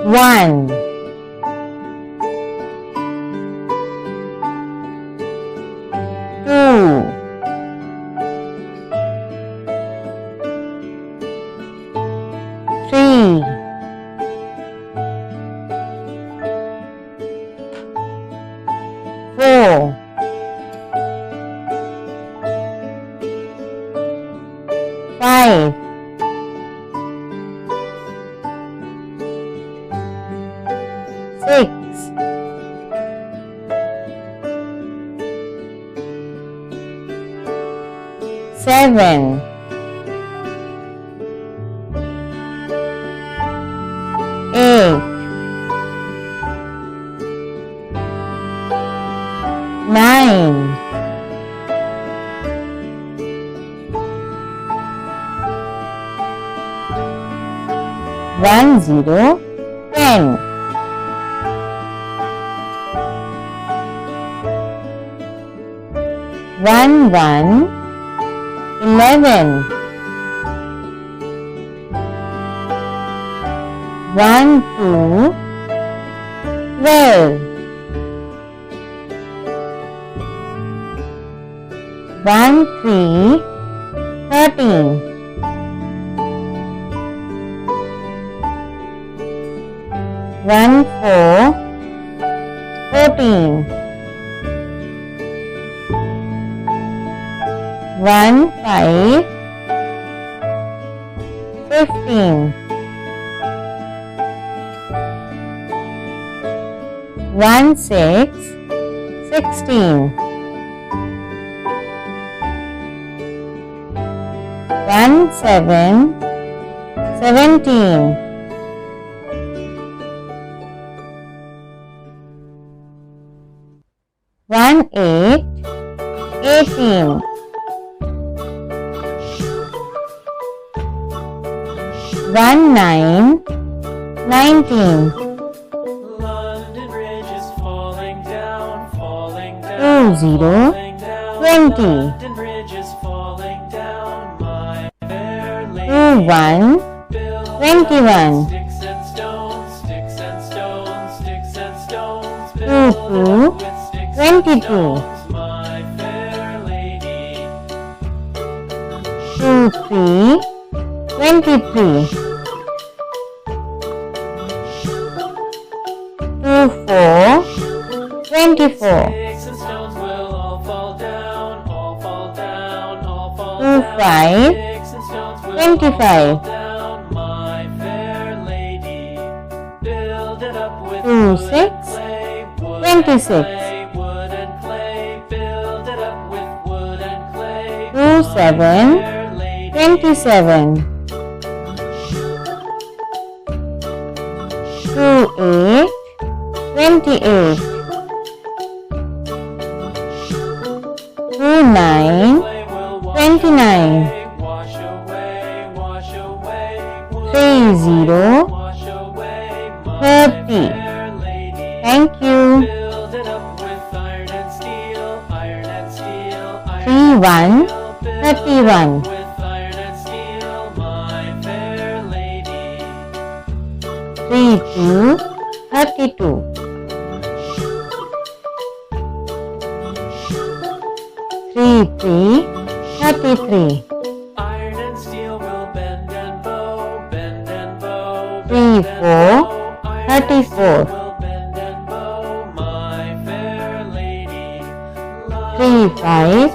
1, 2, 3, 4, 5, 6, 7, 8, 9, 1, 0, 10, 1, 1, 11, 1, 2, 12, 1, 3, 13, 1, 4, 14, 1, 5, 15, 1, 6, 16, 1, 7, 17, 1, 8, 18, 1, 9, 19, London Bridge is falling down, 2, 0, 20, London Bridge is falling down, my fair 2, 1, 21, Sticks and stones, sticks and stones, sticks and stones, 2, 2, 22, my fair lady. 2, 3, 23, 2, 4, 24, Sticks and stones will all fall down, all fall down, all fall 2, down. 5, Sticks and stones will 25, all fall down, my fair lady. Build it up with 2, wood 6, and clay, wood 26, and clay, wood and clay. Build it up with wood and clay, 2, 7, fair lady. 27, 2, 8, 28, 2, 9, Clay will 29, wash away, wash away, wood 3, 0, wash away, my 30. fair lady. Thank you. Build it up with iron and steel, iron and steel, iron 3, and 1, steel. Build 31, with iron and steel, my fair lady. 3, 2, 32, 3, 3, 33, Iron and steel will bend and bow, bend and bow, 3, bend and 4, bow. Iron and 34, steel will bend and bow, my fair lady. 3, 5,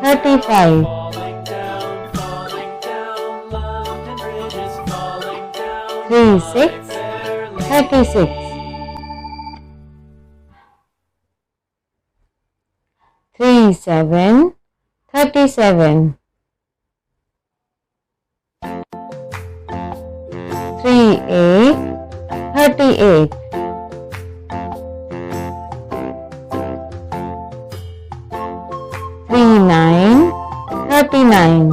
35, Falling down, falling down. London Bridge is falling down. 3, 6, Fair lady. 36, 3, 7, 37, 3, 8, 38, 3, 9, 39,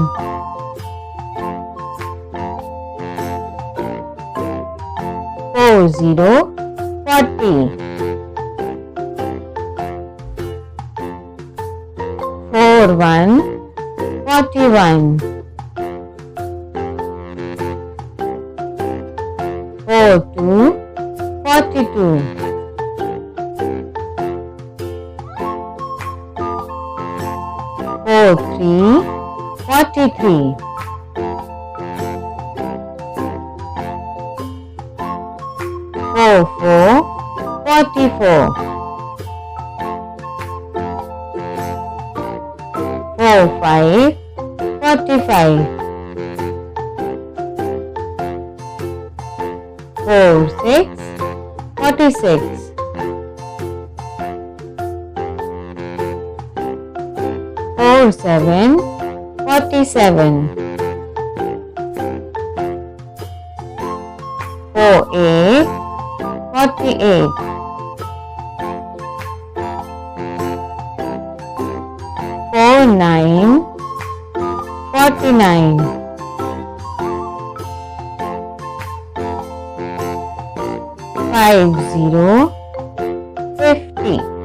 4, 0, 40, 4, 1, 41, 4, 2, 42. 4 3, 43. 4 4, 44. 4 5, 45. 4 6, 46. 4 7, 47. 4 8, 48. 4 9, 49. 5 0, 50.